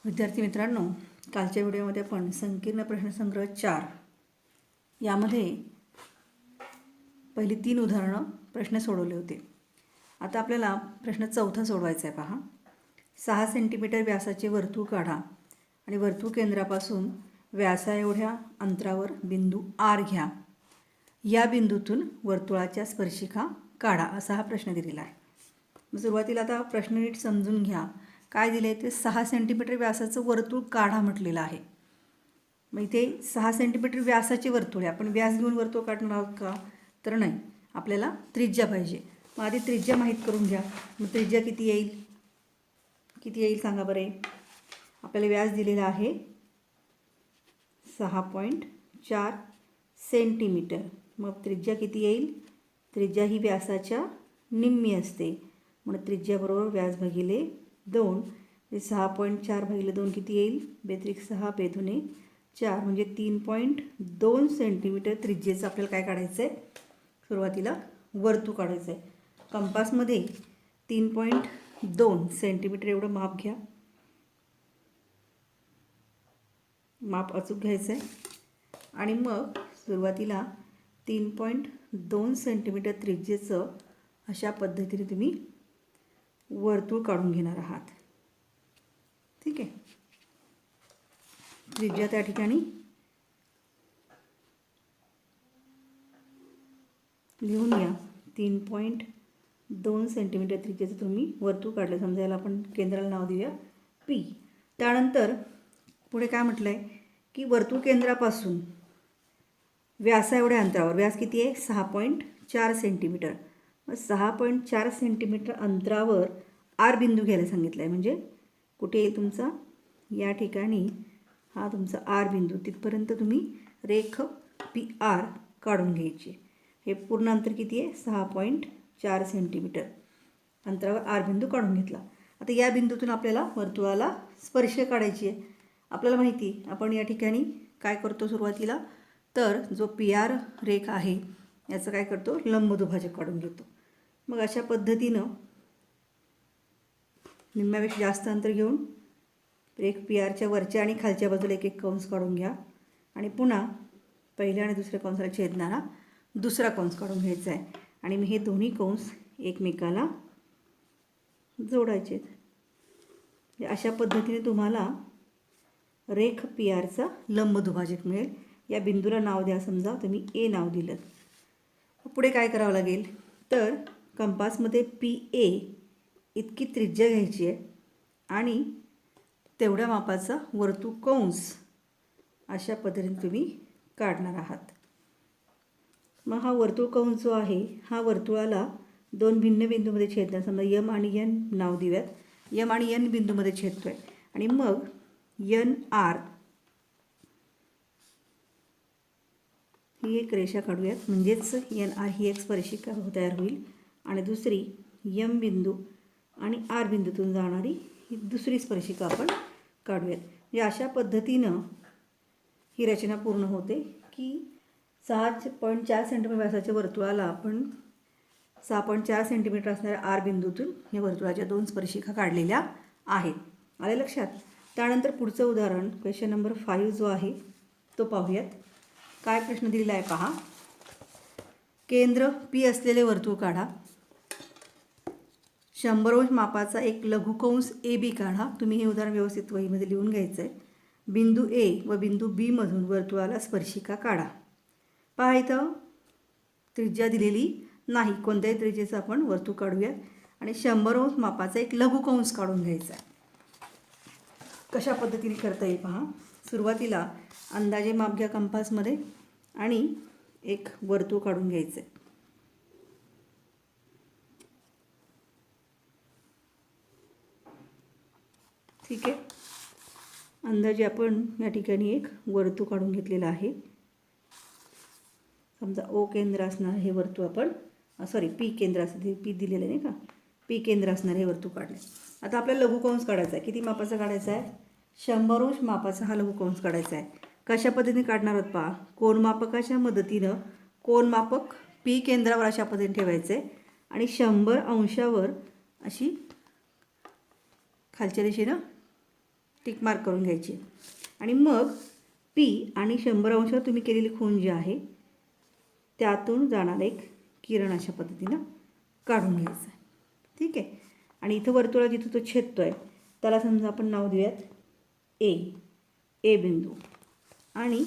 विद्यार्थी मित्रांनो, कालच्या व्हिडिओमध्ये आपण संकीर्ण प्रश्नसंग्रह 4 यामध्ये पहिली 3 उदाहरणं प्रश्न सोडवले होते. आता आपल्याला प्रश्न चौथा सोडवायचा आहे. पहा, 6 सेंटीमीटर व्यासाचे वर्तुळ काढा आणि वर्तुळ केंद्रापासून व्यासा एवढ्या अंतरावर बिंदू आर घ्या. या बिंदूतून वर्तुळाच्या स्पर्शिका काढा, असा हा प्रश्न दिलेला आहे. सुरुवातीला आता प्रश्न नीट समजून घ्या. काय दिले ते 6 सेंटीमीटर व्यासाचं वर्तुळ काढा म्हटलेलं आहे. मग इथे 6 सेंटीमीटर व्यासाचे वर्तुळ आहे. आपण व्यास घेऊन वर्तुळ काढणार आहोत का? तर नाही, आपल्याला त्रिज्या पाहिजे. मग आधी त्रिज्या माहीत करून घ्या. मग त्रिज्या किती येईल सांगा बरे. आपल्याला व्यास दिलेला आहे 6.4 सेंटीमीटर. मग त्रिज्या किती येईल? त्रिज्या ही व्यासाच्या निम्मी असते. म्हणून त्रिज्या बरोबर व्यास भागिले 2. 6.4 भागिले 2 किती येईल? 6 बेधुने 4 म्हणजे 3.2 सेंटीमीटर त्रिज्येचं आपल्याला काय काढायचं आहे? सुरुवातीला वर्तुळ काढायचं आहे. कंपासमध्ये 3.2 सेंटीमीटर एवढं माप घ्या. माप अचूक घ्यायचं आहे आणि मग सुरुवातीला 3.2 सेंटीमीटर त्रिज्येचं अशा पद्धतीने तुम्ही वर्तुळ काढून घेणार आहात. ठीक आहे. त्रिज्या त्या ठिकाणी लिहून घ्या. 3.2 सेंटीमीटर त्रिज्येचं तुम्ही वर्तुळ काढलं. समजा याला आपण केंद्राला नाव देऊया पी. त्यानंतर पुढे काय म्हटलं आहे की वर्तुळ केंद्रापासून व्यासा एवढ्या अंतरावर, व्यास किती आहे? 6.4 सेंटीमीटर. मग 6.4 सेंटीमीटर अंतरावर आर बिंदू घ्यायला सांगितलं आहे. म्हणजे कुठे येईल तुमचा? या ठिकाणी हा तुमचा आर बिंदू. तिथपर्यंत तुम्ही रेख पी आर काढून घ्यायची. हे पूर्ण अंतर किती आहे? 6.4 सेंटीमीटर अंतरावर आर बिंदू काढून घेतला. आता या बिंदूतून आपल्याला वर्तुळाला स्पर्श काढायची आहे. आपल्याला माहिती, आपण या ठिकाणी काय करतो सुरुवातीला? तर जो पी आर रेख आहे याचं काय करतो? लंबदुभाजक काढून घेतो. मग अशा पद्धतीनं निम्म्यापेक्षा जास्त अंतर घेऊन रेख पी आरच्या वरच्या आणि खालच्या बाजूला एक एक कंस काढून घ्या आणि पुन्हा पहिल्या आणि दुसऱ्या कंसाला छेदणारा दुसरा कंस काढून घ्यायचा आहे. आणि मग हे दोन्ही कंस एकमेकाला जोडायचे. अशा पद्धतीने तुम्हाला रेख पी आरचा लंबदुभाजक मिळेल. या बिंदूला नाव द्या. समजा तुम्ही ए नाव दिलं. पुढे काय करावं लागेल? तर कंपासमध्ये पी ए इतकी त्रिज्या घ्यायची आहे आणि तेवढ्या मापाचा वर्तुळ कंस अशा पद्धतीने तुम्ही काढणार आहात. मग हा वर्तुळ कंस जो आहे हा वर्तुळाला 2 भिन्न बिंदूमध्ये छेदणार. समजा यम आणि एन नाव देऊयात. यम आणि एन बिंदूमध्ये छेदतो आहे आणि मग एन आर ही एक रेषा काढूयात. म्हणजेच एन आर ही एक स्पर्शिका तयार होईल आणि दुसरी यम बिंदू आणि आर बिंदूतून जाणारी ही दुसरी स्पर्शिका आपण काढूयात. म्हणजे अशा पद्धतीनं ही रचना पूर्ण होते की 6.4 सेंटीमीटर व्यासाच्या वर्तुळाला आपण 6.4 सेंटीमीटर असणाऱ्या आर बिंदूतून हे वर्तुळाच्या 2 स्पर्शिका काढलेल्या आहेत. आले लक्षात? त्यानंतर पुढचं उदाहरण क्वेश्चन नंबर 5 जो आहे तो पाहूयात. काय प्रश्न दिलेला आहे पहा. केंद्र पी असलेले वर्तुळ काढा. 100 मापाचा एक लघुकंस ए बी काढा. तुम्ही हे उदाहरण व्यवस्थित वहीमध्ये लिहून घ्यायचं आहे. बिंदू ए व बिंदू बी मधून वर्तुळाला स्पर्शिका काढा. पहा, इथं त्रिज्या दिलेली नाही. कोणत्याही त्रिज्येचं आपण वर्तुळ काढूयात आणि 100 मापाचा एक लघुकंस काढून घ्यायचा आहे. कशा पद्धतीने करता येईल पहा. सुरुवातीला अंदाजे माप घ्या कंपासमध्ये आणि एक वर्तुळ काढून घ्यायचं आहे. ठीक आहे. अंदाजे आपण या ठिकाणी एक वर्तुळ काढून घेतलेलं आहे. समजा ओ केंद्र असणार हे वर्तुळ आपण पी केंद्र असं पी दिलेलं नाही का? पी केंद्र असणार हे वर्तुळ काढले. आता आपल्याला लघुकंस काढायचा आहे. किती मापाचा काढायचा आहे? 100 मापाचा हा लघुकंस काढायचा आहे. कशा पद्धतीने काढणार आहोत पहा. कोनमापकाच्या मदतीनं कोनमापक पी केंद्रावर अशा पद्धतीने ठेवायचं आहे आणि 100 अंशावर अशी खालच्या दिशेनं टिक मार्क करून घ्यायची आणि मग पी आणि 100 अंशावर तुम्ही केलेली खूण जी आहे त्यातून जाणारं एक किरण अशा पद्धतीनं काढून घ्यायचं आहे. ठीक आहे. आणि इथं वर्तुळा जिथं तो छेदतो आहे त्याला समजा आपण नाव देऊयात ए बिंदू. आणि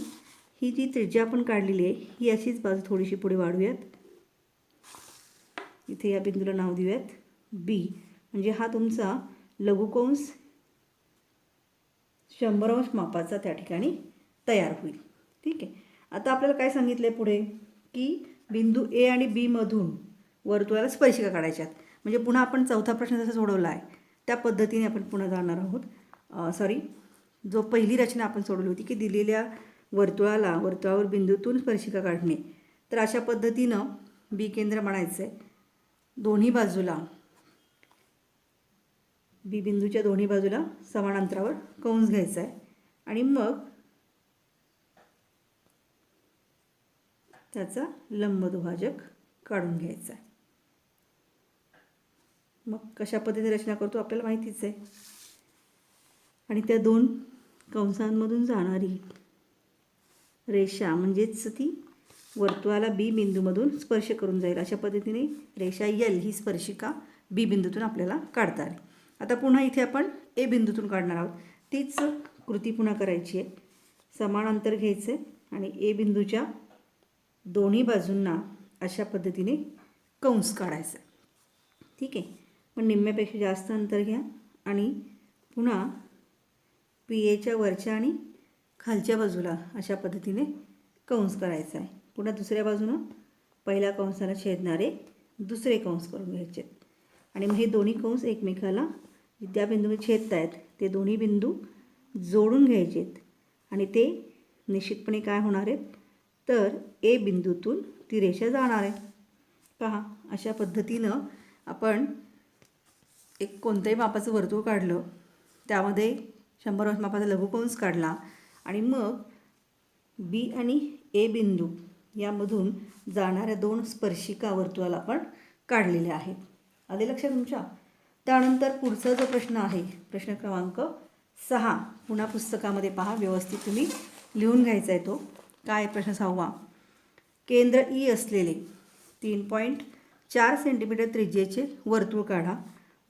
ही जी त्रिज्या आपण काढलेली आहे ही अशीच बाजू थोडीशी पुढे वाढवूयात. इथे या बिंदूला नाव देऊयात बी. म्हणजे हा तुमचा लघुकंस 100 अंश मापाचा त्या ठिकाणी तयार होईल. ठीक आहे. आता आपल्याला काय सांगितलं आहे पुढे की बिंदू ए आणि बी मधून वर्तुळाला स्पर्शिका काढायच्यात. म्हणजे पुन्हा आपण चौथा प्रश्न जसा सोडवला आहे त्या पद्धतीने आपण पुन्हा जाणार आहोत. जो पहिली रचना आपण सोडवली होती की दिलेल्या वर्तुळावर बिंदूतून स्पर्शिका काढणे. तर अशा पद्धतीनं बी केंद्र म्हणायचं आहे. दोन्ही बाजूला बी बिंदूच्या दोन्ही बाजूला समान अंतरावर कंस घ्यायचा आहे आणि मग त्याचा लंबदुभाजक काढून घ्यायचा आहे. मग कशा पद्धतीने रचना करतो आपल्याला माहितीच आहे. आणि त्या दोन कंसांमधून जाणारी रेषा म्हणजेच ती वर्तुळाला बी बिंदूमधून स्पर्श करून जाईल अशा पद्धतीने रेषा यल ही स्पर्शिका बी बिंदूतून आपल्याला काढता आली. आता पुन्हा इथे आपण ए बिंदूतून काढणार आहोत. तीच कृती पुन्हा करायची आहे. समान अंतर घ्यायचं आहे आणि ए बिंदूच्या दोन्ही बाजूंना अशा पद्धतीने कंस काढायचा आहे. ठीक आहे. पण निम्म्यापेक्षा जास्त अंतर घ्या आणि पुन्हा पी एच्या वरच्या आणि खालच्या बाजूला अशा पद्धतीने कंस करायचा आहे. पुन्हा दुसऱ्या बाजूनं पहिल्या कंसाला छेदणारे दुसरे कंस करून घ्यायचे आणि मग हे दोन्ही कंस एकमेकाला ज्या बिंदूने छेदत आहेत ते दोन्ही बिंदू जोडून घ्यायचे आहेत आणि ते निश्चितपणे काय होणार आहेत तर ए बिंदूतून ती रेषा जाणार आहे. पहा अशा पद्धतीनं आपण एक कोणत्याही मापाचं वर्तुळ काढलं त्यामध्ये 100 अंश मापाचा लघुकंस काढला आणि मग बी आणि ए बिंदू यामधून जाणाऱ्या दोन स्पर्शिका वर्तुळाला आपण काढलेल्या आहेत. आले लक्षात तुमच्या. त्यानंतर पुढचा जो प्रश्न आहे प्रश्न क्रमांक 6 पुन्हा पुस्तकामध्ये पहा व्यवस्थित तुम्ही लिहून घ्यायचा आहे. तो काय प्रश्न 6वा. केंद्र ई असलेले 3.4 सेंटीमीटर त्रिज्येचे वर्तुळ काढा.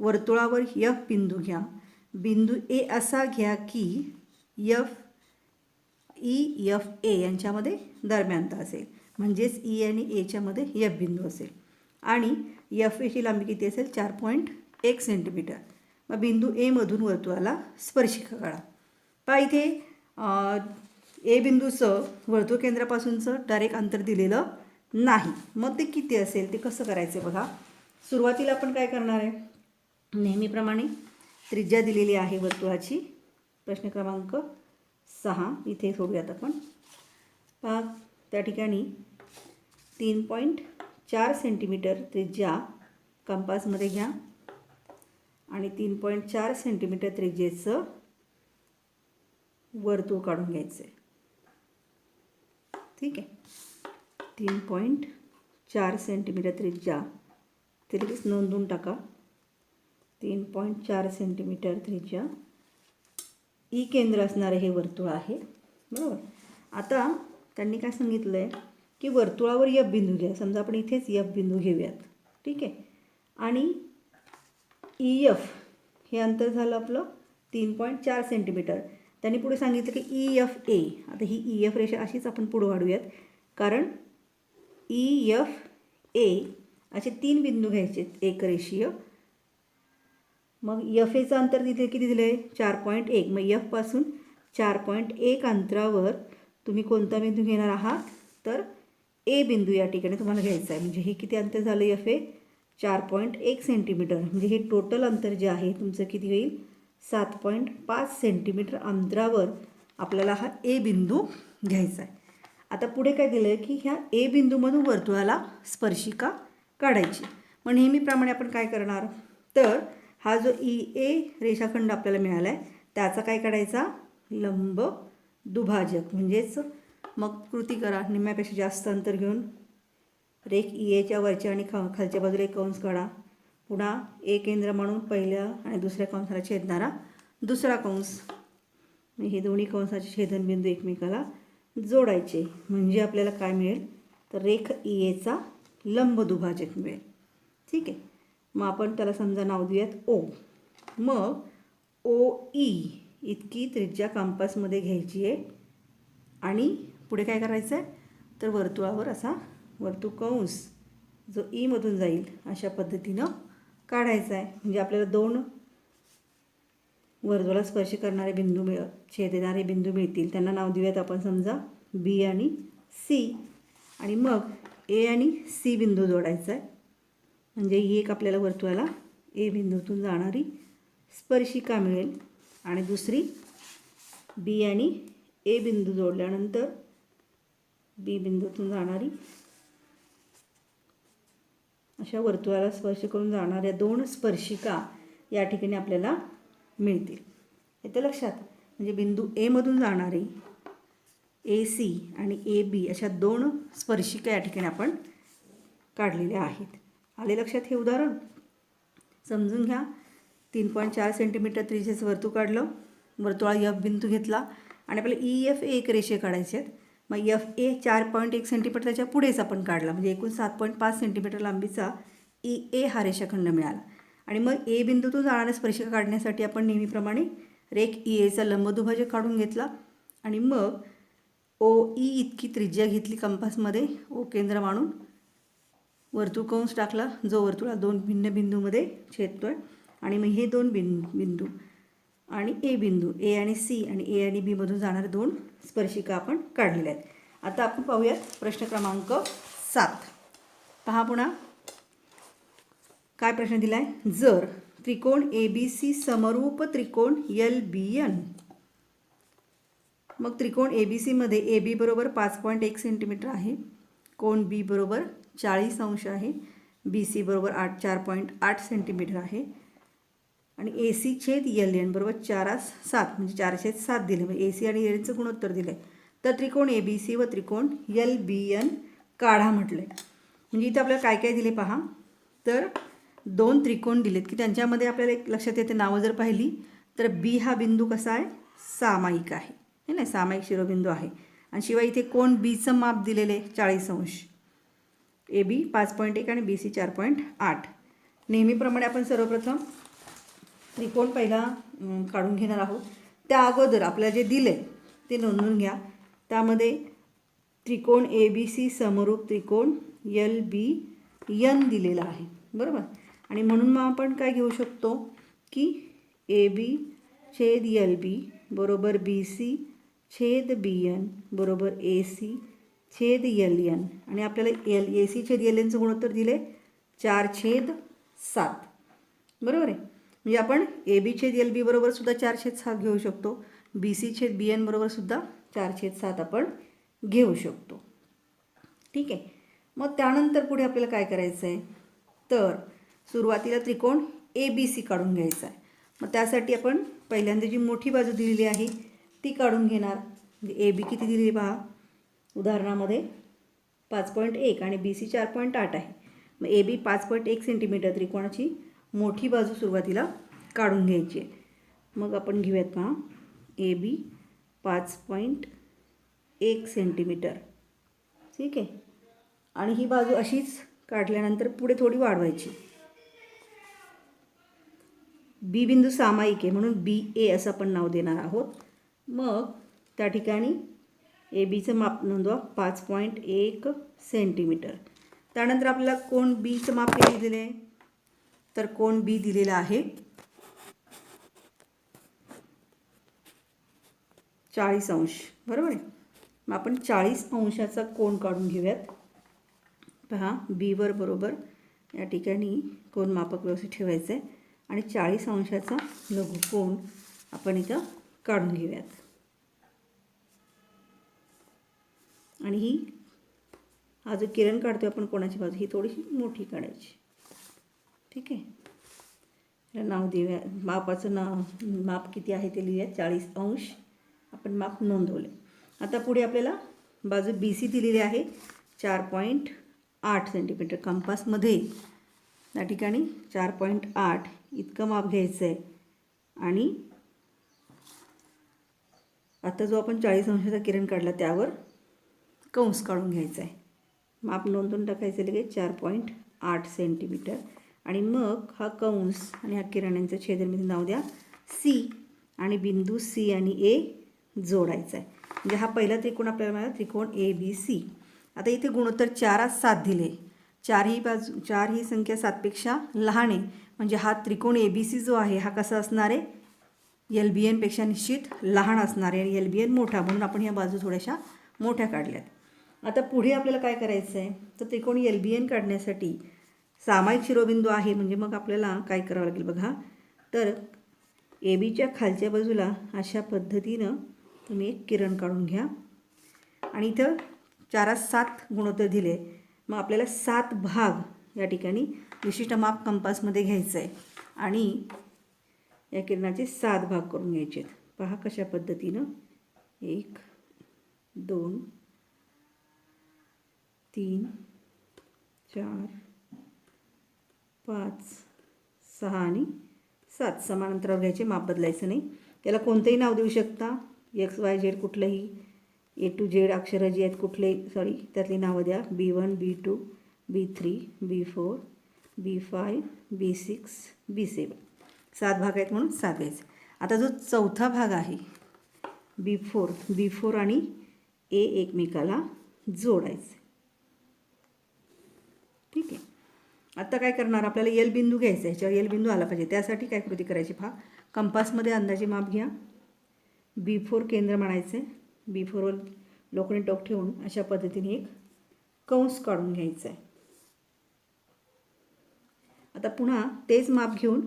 वर्तुळावर एफ बिंदू घ्या. बिंदू ए असा घ्या की एफ ए यांच्यामध्ये दरम्यानता असेल. म्हणजेच ई आणि एच्यामध्ये एफ बिंदू असेल आणि एफ एची लांबी किती असेल 4.1 सेंटीमीटर. मग बिंदू एमधून वर्तुळाला स्पर्शिका काढा. पहा इथे ए बिंदूचं वर्तुळ केंद्रापासूनचं डायरेक्ट अंतर दिलेलं नाही. मग ते किती असेल ते कसं करायचं बघा. सुरुवातीला आपण काय करणार आहे नेहमीप्रमाणे त्रिज्या दिलेली आहे वर्तुळाची. प्रश्न क्रमांक 6 इथे सोडूयात आपण. पहा त्या ठिकाणी 3.4 सेंटीमीटर त्रिज्या कंपासमध्ये घ्या आणि 3.4 सेंटीमीटर त्रिज्येचं वर्तुळ काढून घ्यायचं आहे. ठीक आहे. 3.4 सेंटीमीटर त्रिज्या ते लगेच नोंदवून टाका. 3.4 सेंटीमीटर त्रिज्या ई केंद्र असणारे हे वर्तुळ आहे. बरोबर. आता त्यांनी काय सांगितलं आहे की वर्तुळावर एफ बिंदू घ्या. समजा आपण इथेच एफ बिंदू घेऊयात. ठीक आहे. आणि ई एफ हे अंतर झालं आपलं 3.4 सेंटीमीटर. त्यांनी पुढे सांगितलं की ई एफ ए. आता ही ई एफ रेषा अशीच आपण पुढे वाढूयात कारण ई एफ ए असे 3 बिंदू घ्यायचे एक रेषीय. मग एफ एचं अंतर तिथे किती दिलं आहे 4.1. मग एफपासून 4.1 अंतरावर तुम्ही कोणता बिंदू घेणार आहात तर ए बिंदू या ठिकाणी तुम्हाला घ्यायचा आहे. म्हणजे हे किती अंतर झालं एफ ए 4.1 सेंटीमीटर. म्हणजे हे टोटल अंतर जे आहे तुमचं किती होईल 7.5 सेंटीमीटर अंतरावर आपल्याला हा ए बिंदू घ्यायचा आहे. आता पुढे काय दिलं आहे की ह्या ए बिंदूमधून वर्तुळाला स्पर्शिका काढायची. मग नेहमीप्रमाणे आपण काय करणार तर हा जो ई ए रेषाखंड आपल्याला मिळाला आहे त्याचा काय काढायचा लंब दुभाजक. म्हणजेच मग कृती करा. निम्म्यापेक्षा जास्त अंतर घेऊन रेख ई एच्या वरच्या आणि खालच्या बाजूला एक कंस काढा. पुन्हा ए केंद्र म्हणून पहिल्या आणि दुसऱ्या कंसाला छेदणारा दुसरा कंस हे दोन्ही कंसाचे छेदनबिंदू एकमेकाला जोडायचे म्हणजे आपल्याला काय मिळेल तर रेख ईएचा लंबदुभाजक मिळेल. ठीक आहे. मग आपण त्याला समजा नाव देऊयात ओ. मग ओ ई इतकी त्रिज्या कंपासमध्ये घ्यायची आहे आणि पुढे काय करायचं आहे तर वर्तुळावर असा वर्तुळकंस जो ईमधून जाईल अशा पद्धतीनं काढायचा आहे. म्हणजे आपल्याला दोन वर्तुळाला स्पर्श करणारे बिंदू छेदणारे बिंदू मिळतील. त्यांना नाव देऊयात आपण समजा बी आणि सी. आणि मग ए आणि सी बिंदू जोडायचा आहे. म्हणजे ही एक आपल्याला वर्तुळाला ए बिंदूतून जाणारी स्पर्शिका मिळेल आणि दुसरी बी आणि ए बिंदू जोडल्यानंतर बी बिंदूतून जाणारी अशा वर्तुळाला स्पर्श करून जाणाऱ्या दोन स्पर्शिका या ठिकाणी आपल्याला मिळतील. येतं लक्षात. म्हणजे बिंदू एमधून जाणारी ए सी आणि ए बी अशा दोन स्पर्शिका या ठिकाणी आपण काढलेल्या आहेत. आले लक्षात हे उदाहरण. समजून घ्या. 3.4 सेंटीमीटर त्रिज्येचं वर्तुळ काढलं, वर्तुळा एफ बिंदू घेतला आणि आपल्याला ई एफ एक रेषे काढायचे आहेत. मग एफ ए 4.1 सेंटीमीटर त्याच्या पुढेच आपण काढला म्हणजे एकूण 7.5 सेंटीमीटर लांबीचा ई ए हा रेषाखंड मिळाला. आणि मग ए बिंदूतून जाणाऱ्या स्पर्शिका काढण्यासाठी आपण नेहमीप्रमाणे रेख ई एचा लंबदुभाजक काढून घेतला आणि मग ओ ई इतकी त्रिज्या घेतली कंपासमध्ये ओ केंद्र मानून वर्तुळ कंस टाकला जो वर्तुळा दोन भिन्न बिंदूमध्ये छेदतो आहे. आणि मग हे दोन बिंदू आणि ए बिंदू ए आणि सी आणि ए आणि बी मधून जाणारे दोन स्पर्शिका आपण काढलेल्या आहेत. आता आपण पाहूयात प्रश्न क्रमांक 7. पहा पुन्हा काय प्रश्न दिला आहे. जर त्रिकोण ए बी सी समरूप त्रिकोण एल बी एन. मग त्रिकोण ए बी सीमध्ये ए बी बरोबर 5.1 सेंटीमीटर आहे, कोण बी बरोबर 40 अंश आहे, बी सी बरोबर 4.8 सेंटीमीटर आहे आणि ए सी छेद एल एन बरोबर 4/7 म्हणजे 4/7 दिले. म्हणजे ए सी आणि एल एनचं गुणोत्तर दिलं आहे. तर त्रिकोण ए बी सी व त्रिकोण एल बी एन काढा म्हटलं आहे. म्हणजे इथं आपल्याला काय काय दिले पहा. तर दोन त्रिकोण दिलेत की त्यांच्यामध्ये आपल्याला एक लक्षात येते नावं जर पाहिली तर बी हा बिंदू कसा आहे सामायिक आहे हे ना, सामायिक शिरोबिंदू आहे. आणि शिवाय इथे कोण बीचं माप दिलेलं आहे 40 अंश. ए बी 5.1 आणि बी सी 4.8. नेहमीप्रमाणे आपण सर्वप्रथम त्रिकोण पहिला काढून घेणार आहोत. त्या अगोदर आपल्याला जे दिलं आहे ते नोंदवून घ्या. त्यामध्ये त्रिकोण ए बी सी समरूप त्रिकोण एल बी एन दिलेला आहे बरोबर. आणि म्हणून मग आपण काय घेऊ शकतो की ए बी छेद एल बी बरोबर बी सी छेद बी एन बरोबर ए सी छेद एल एन. आणि आपल्याला ए सी छेद एल एनचं गुणोत्तर दिले 4/7 बरोबर आहे. म्हणजे आपण ए बी छेद एल बी बरोबर सुद्धा 4/7 घेऊ शकतो, बी सी छेद बी एन बरोबर सुद्धा 4/7 आपण घेऊ शकतो. ठीक आहे. मग त्यानंतर पुढे आपल्याला काय करायचं आहे तर सुरुवातीला त्रिकोण ए बी सी काढून घ्यायचा आहे. मग त्यासाठी आपण पहिल्यांदा जी मोठी बाजू दिलेली आहे ती काढून घेणार. म्हणजे ए बी किती दिलेली पहा उदाहरणामध्ये 5.1 आणि बी सी 4.8 आहे. मग ए बी 5.1 सेंटीमीटर त्रिकोणाची मोठी बाजू सुरुवातीला काढून घ्यायची आहे. मग आपण घेऊयात पहा ए बी 5.1 सेंटीमीटर. ठीक आहे. आणि ही बाजू अशीच काढल्यानंतर पुढे थोडी वाढवायची. बी बिंदू सामायिक आहे म्हणून बी ए असं आपण नाव देणार आहोत. मग त्या ठिकाणी ए बीचं माप नोंदवा 5.1 सेंटीमीटर. त्यानंतर आपल्याला कोण बीचं माप किती दिलेलं आहे तर कोण बी दिलेला आहे 40 अंश बरोबर आहे. मग आपण 40 अंशाचा कोण काढून घेऊयात. पहा बीवर बरोबर या ठिकाणी कोण मापक व्यवस्थित ठेवायचं आहे आणि 40 अंशाचा लघुकोन आपण इथं काढून घेऊयात. आणि हा जो किरण काढतो आपण कोणाची बाजू ही थोडीशी मोठी काढायची. ठीक आहे. याला नाव देऊया. मापाचं माप किती आहे ते लिहूया 40 अंश. आपण माप नोंदवले. आता पुढे आपल्याला बाजू बी सी दिलेली आहे 4.8 सेंटीमीटर. कंपासमध्ये त्या ठिकाणी 4.8 इतकं माप घ्यायचं आहे आणि आता जो आपण 40 अंशाचा किरण काढला त्यावर कंस काढून घ्यायचा आहे. माप नोंदवून टाकायचं लगेच 4.8 सेंटीमीटर. आणि मग हा कंस आणि हा किरणांचं छेदनबिंदू नाव द्या सी आणि बिंदू सी आणि ए जोडायचा आहे. म्हणजे हा पहिला त्रिकोण आपल्याला मिळाला त्रिकोण ABC. आता इथे गुणोत्तर 4:7 दिले. 4 ही संख्या 7पेक्षा लहान आहे. म्हणजे हा त्रिकोण ABC जो आहे हा कसा असणार आहे, LBNपेक्षा निश्चित लहान असणार आहे. आणि LBN मोठा, म्हणून आपण ह्या बाजू थोड्याशा मोठ्या काढल्यात. आता पुढे आपल्याला काय करायचं आहे, तर त्रिकोण LBN काढण्यासाठी सामायिक शिरोबिंदू आहे. म्हणजे मग आपल्याला काय करावं लागेल बघा, तर ABच्या खालच्या बाजूला अशा पद्धतीनं तुम्ही एक किरण काढून घ्या. आणि इथं 4:7 गुणोत्तर दिले. मग आपल्याला 7 भाग या ठिकाणी विशिष्ट माप कंपासमध्ये घ्यायचं आहे आणि या किरणाचे 7 भाग करून घ्यायचे आहेत. पहा कशा पद्धतीनं 1 2 3 4 5 6 आणि 7 समान अंतरावर घ्यायचे, माप बदलायचं नाही. त्याला कोणतंही नाव देऊ शकता, XYZ कुठलंही, A to Z अक्षरं जी आहेत कुठलेही त्यातली नावं द्या. B1 B2 B3 B4 B5 B6 B7. 7 भाग आहेत म्हणून 7 घ्यायचे. आता जो चौथा भाग आहे B4 आणि A एकमेकाला जोडायचे. ठीक आहे. आता काय करणार, आपल्याला L बिंदू घ्यायचा आहे. ह्याच्यावर L बिंदू आला पाहिजे. त्यासाठी काय कृती करायची पहा, कंपासमध्ये अंदाजे माप घ्या. B4 केंद्र म्हणायचं आहे. B4वर लोखंडी टोक ठेवून अशा पद्धतीने एक कंस काढून घ्यायचा आहे. आता पुन्हा तेच माप घेऊन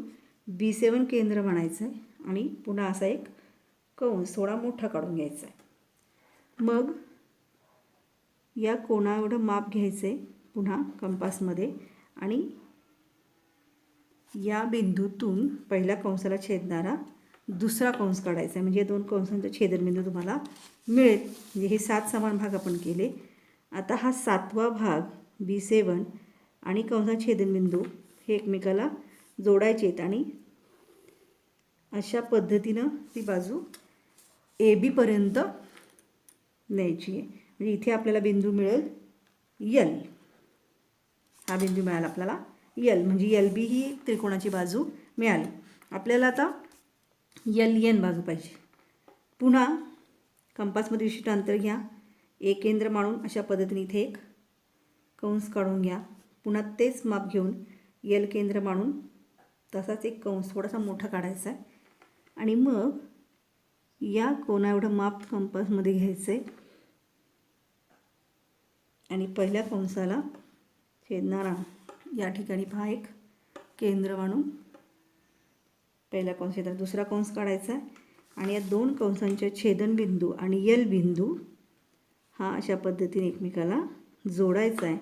B7 केंद्र म्हणायचं आहे आणि पुन्हा असा एक कंस थोडा मोठा काढून घ्यायचा आहे. मग या कोणा एवढं माप घ्यायचं आहे पुन्हा कंपासमध्ये आणि या बिंदूतून पहिल्या कंसाला छेदणारा दुसरा कंस काढायचा आहे. म्हणजे 2 कंसांचा छेदनबिंदू तुम्हाला मिळेल. म्हणजे हे 7 समान भाग आपण केले. आता हा 7वा भाग B7 आणि कंसाचा छेदनबिंदू हे एकमेकाला जोडायचे आहेत आणि अशा पद्धतीनं ती बाजू AB पर्यंत न्यायची आहे. म्हणजे इथे आपल्याला बिंदू मिळेल L. हा बिंदू मिळाला आपल्याला L. म्हणजे LB ही त्रिकोणाची बाजू मिळाली. आपल्याला आता LN बाजू पाहिजे. पुन्हा कंपासमध्ये विशिष्ट अंतर घ्या. A केंद्र मानून अशा पद्धतीने इथे एक कंस काढून घ्या. पुन्हा तेच माप घेऊन L केंद्र मानून तसाच एक कंस थोडासा मोठा काढायचा आहे. आणि मग या कोणा एवढं माप कंपासमध्ये घ्यायचं आहे आणि पहिल्या कंसाला छेदणारा या ठिकाणी पहा एक केंद्र मानून पहिला कंस छेदणार, दुसरा कंस काढायचा आहे आणि या 2 कंसांच्या छेदनबिंदू आणि L बिंदू हा अशा पद्धतीने एकमेकाला जोडायचा आहे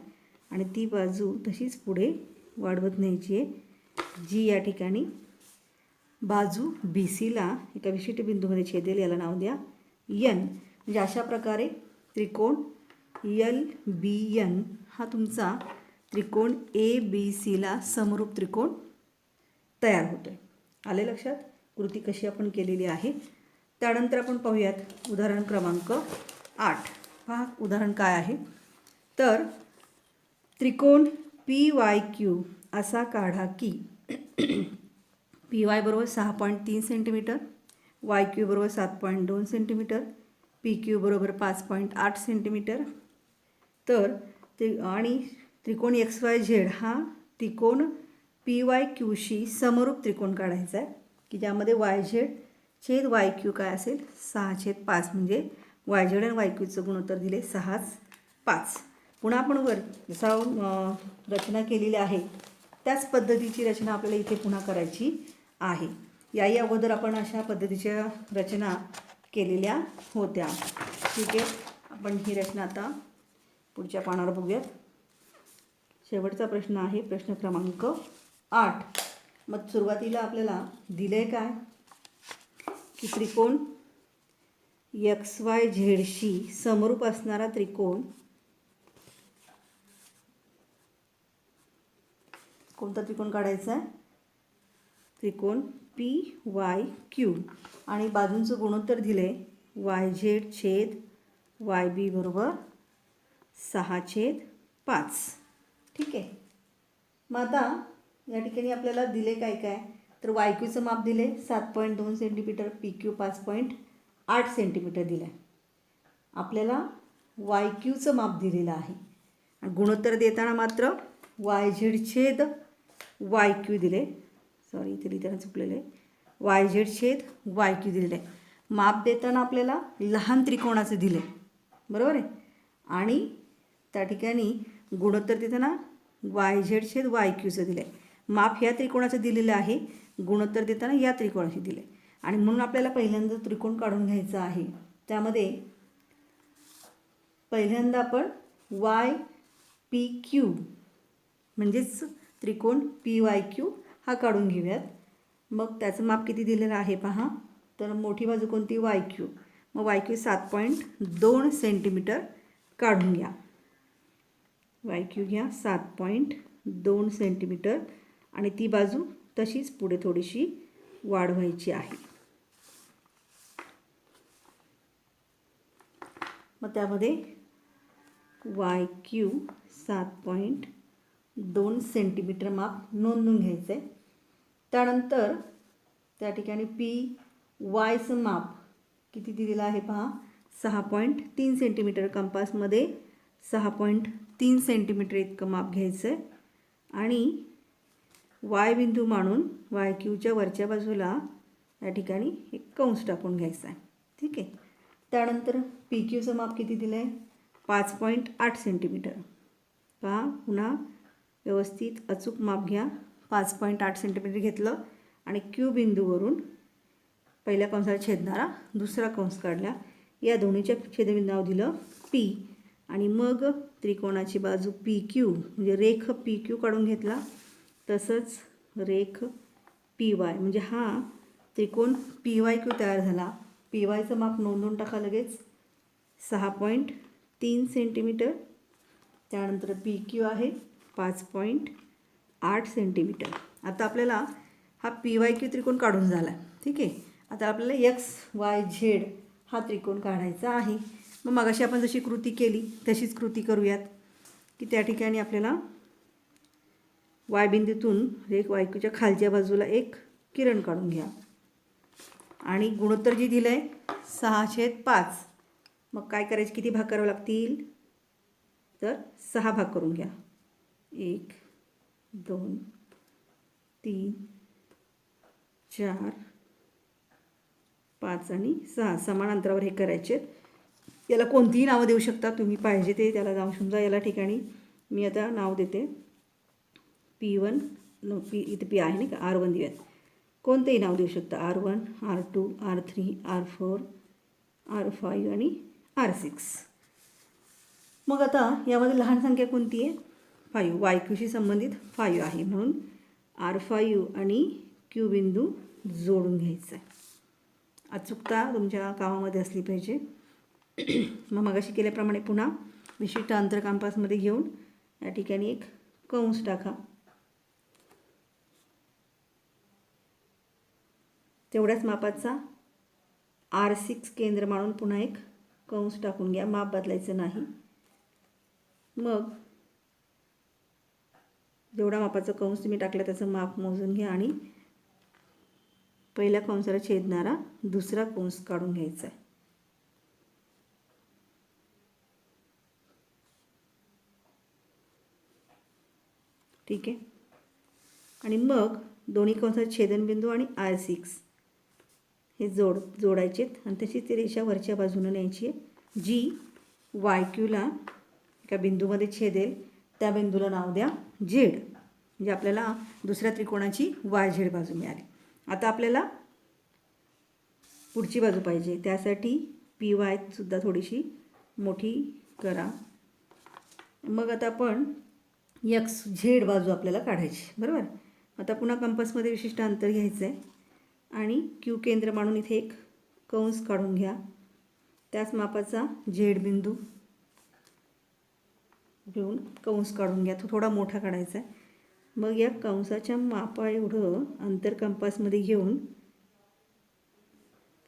आणि ती बाजू तशीच पुढे वाढवत न्यायची आहे, जी या ठिकाणी बाजू BCला एका विशिष्ट बिंदूमध्ये छेदेल. याला नाव द्या N. म्हणजे अशा प्रकारे त्रिकोण LBN हा तुमचा त्रिकोण ABCला समरूप त्रिकोण तयार होतो आहे. आले लक्षात कृती कशी आपण केलेली आहे. त्यानंतर आपण पाहूयात उदाहरण क्रमांक 8. पहा उदाहरण काय आहे, तर त्रिकोण PYQ असा काढा की PY बरोबर 6.3 सेंटीमीटर, YQ बरोबर 7.2 सेंटीमीटर, PQ बरोबर 5.8 सेंटीमीटर. तर आणि त्रिकोण XYZ हा त्रिकोण PYQशी समरूप त्रिकोण काढायचा आहे की ज्यामध्ये YZ छेद YQ काय असेल 6/5. म्हणजे YZ आणि YQचं गुणोत्तर दिले 6/5. पुन्हा आपण वर जसा रचना केलेली आहे त्याच पद्धतीची रचना आपल्याला इथे पुन्हा करायची आहे. याही अगोदर आपण अशा पद्धतीच्या रचना केलेल्या होत्या. ठीक आहे, आपण ही रचना आता पुढच्या पानावर बघूयात. शेवटचा प्रश्न आहे प्रश्न क्रमांक 8. मग सुरुवातीला आपल्याला दिले काय की त्रिकोण XYZशी समरूप असणारा त्रिकोण कोणता त्रिकोण काढायचा आहे, त्रिकोण PYQ आणि बाजूंचं गुणोत्तर दिले YZ छेद YB बरोबर 6/5. ठीक आहे. मग आता या ठिकाणी आपल्याला दिले काय काय, तर YQचं माप दिले 7.2 सेंटीमीटर, PQ 5.8 सेंटीमीटर दिलं आहे. आपल्याला YQचं माप दिलेलं आहे आणि गुणोत्तर देताना मात्र YZ छेद YQ दिले. सॉरी, इथे लिहिताना चुकलेलं आहे. YZ छेद YQ दिलेलं आहे. माप देताना आपल्याला लहान त्रिकोणाचं दिले, बरोबर आहे. आणि त्या ठिकाणी गुणोत्तर देताना YZ छेद YQचं दिलं आहे. माप ह्या त्रिकोणाचं दिलेलं आहे, गुणोत्तर देताना या त्रिकोणाशी दिले. आणि म्हणून आपल्याला पहिल्यांदा त्रिकोण काढून घ्यायचा आहे. त्यामध्ये पहिल्यांदा आपण YPQ म्हणजेच त्रिकोण PYQ हा काढून घेऊयात. मग त्याचं माप किती दिलेलं आहे पहा. तर मोठी बाजू कोणती, YQ. मग YQ 7.2 सेंटीमीटर काढून घ्या. YQ घ्या 7.2 सेंटीमीटर आणि ती बाजू तशीच पुढे थोडीशी वाढवायची आहे. मग त्यामध्ये YQ 7.2 सेंटीमीटर माप नोंदवून घ्यायचं आहे. त्यानंतर त्या ठिकाणी PYचं माप किती दिलेलं आहे पहा, 6.3 सेंटीमीटर. कंपासमध्ये 6.3 सेंटीमीटर इतकं माप घ्यायचं आहे आणि Y बिंदू मानून YQच्या वरच्या बाजूला या ठिकाणी एक कंस टाकून घ्यायचा आहे. ठीक आहे. त्यानंतर PQचं माप किती दिलं आहे, 5.8 सेंटीमीटर. पहा, पुन्हा व्यवस्थित अचूक माप घ्या. 5.8 सेंटीमीटर घेतलं आणि Q बिंदूवरून पहिल्या कंसाला छेदणारा दुसरा कंस काढला. या दोन्हीच्या छेदबिंदू नाव दिलं P आणि मग त्रिकोणाची बाजू PQ म्हणजे रेख PQ काढून घेतला. तसंच रेख PY म्हणजे हा त्रिकोण PYQ तयार झाला. PYचं माप नोंदवून टाका लगेच, 6.3 सेंटीमीटर. त्यानंतर PQ आहे 5.8 सेंटीमीटर. आता आपल्याला हा PYQ त्रिकोण काढून झाला. ठीक आहे. आता आपल्याला XYZ हा त्रिकोण काढायचा आहे. मग मगाशी आपण जशी कृती केली तशीच कृती करूयात, की त्या ठिकाणी आपल्याला Y बिंदूतून रेख YQच्या खालच्या बाजूला एक किरण काढून घ्या आणि गुणोत्तर जी दिलं आहे 6/5. मग काय करायचे, किती भाग करावे लागतील, तर 6 भाग करून घ्या. 1 2 3 4 5 आणि 6 समान अंतरावर हे करायचे. याला कोणतीही नावं देऊ शकता तुम्ही पाहिजे ते. त्याला जाऊन समजा याला ठिकाणी मी आता नाव देते P1, इथे P आहे नाही का, R1 देऊयात. कोणतेही नाव देऊ शकता, R1, R2, R3, R4, R5 आणि R6. मग आता यामध्ये लहान संख्या कोणती आहे, 5. YQशी संबंधित 5 आहे म्हणून R5 आणि Q बिंदू जोडून घ्यायचा आहे. अचूकता तुमच्या कामामध्ये असली पाहिजे. मग मगाशी केल्याप्रमाणे पुन्हा विशिष्ट अंतर कंपासमध्ये घेऊन या ठिकाणी एक कंस टाका. तेवढ्याच मापाचा R6 केंद्र मानून पुन्हा एक कंस टाकून घ्या. माप बदलायचं नाही. मग जेवढा मापाचा कंस तुम्ही टाकला त्याचं माप मोजून घ्या आणि पहिल्या कंसाला छेदणारा दुसरा कंस काढून घ्यायचा आहे. ठीक आहे. आणि मग दोन्ही कंसात छेदनबिंदू आणि R6 हे जोडायचे आणि तशी ती रेषा वरच्या बाजूने न्यायची आहे, जी YQला एका बिंदूमध्ये छेदेल. त्या बिंदूला नाव द्या Z. म्हणजे आपल्याला दुसऱ्या त्रिकोणाची YZ बाजू मिळाली. आता आपल्याला पुढची बाजू पाहिजे, त्यासाठी PY सुद्धा थोडीशी मोठी करा. मग आता आपण XZ बाजू आपल्याला काढायची, बरोबर. आता पुन्हा कंपासमध्ये विशिष्ट अंतर घ्यायचं आहे आणि Q केंद्र मानून इथे एक कंस काढून घ्या. त्याच मापाचा Z बिंदू घेऊन कंस काढून घ्या. तो थोडा मोठा काढायचा आहे. मग या कंसाच्या मापा एवढं अंतर कंपासमध्ये घेऊन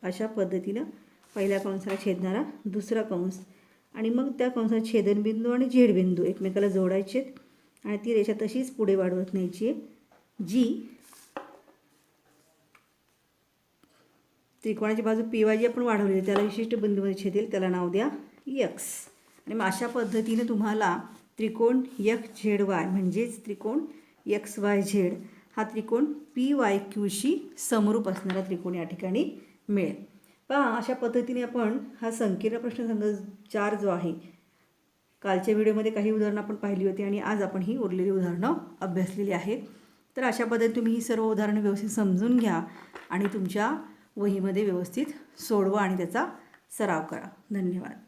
अशा पद्धतीनं पहिल्या कंसाला छेदणारा दुसरा कंस आणि मग त्या कंसात छेदनबिंदू आणि झेडबिंदू एकमेकाला जोडायचे आणि ती रेषा तशीच पुढे वाढवत न्यायची आहे जी त्रिकोणाची बाजू पी वाय जी आपण वाढवली आहे त्याला विशिष्ट बिंदूमध्ये छेदेल, त्याला नाव द्या एक्स. आणि मग अशा पद्धतीने तुम्हाला त्रिकोण एक्स झेड वाय म्हणजेच त्रिकोण एक्स वाय झेड हा त्रिकोण पी वाय क्यूशी समरूप असणारा त्रिकोण या ठिकाणी मिळेल. पहा अशा पद्धतीने आपण हा संकीर्ण प्रश्नसंघ 4 जो आहे, कालच्या व्हिडिओमध्ये काही उदाहरणं आपण पाहिली होती आणि आज आपण ही उरलेली उदाहरणं अभ्यासलेली आहेत. तर अशा पद्धतीने तुम्ही ही सर्व उदाहरणं व्यवस्थित समजून घ्या आणि तुमच्या वहीमध्ये व्यवस्थित सोडवा आणि त्याचा सराव करा. धन्यवाद.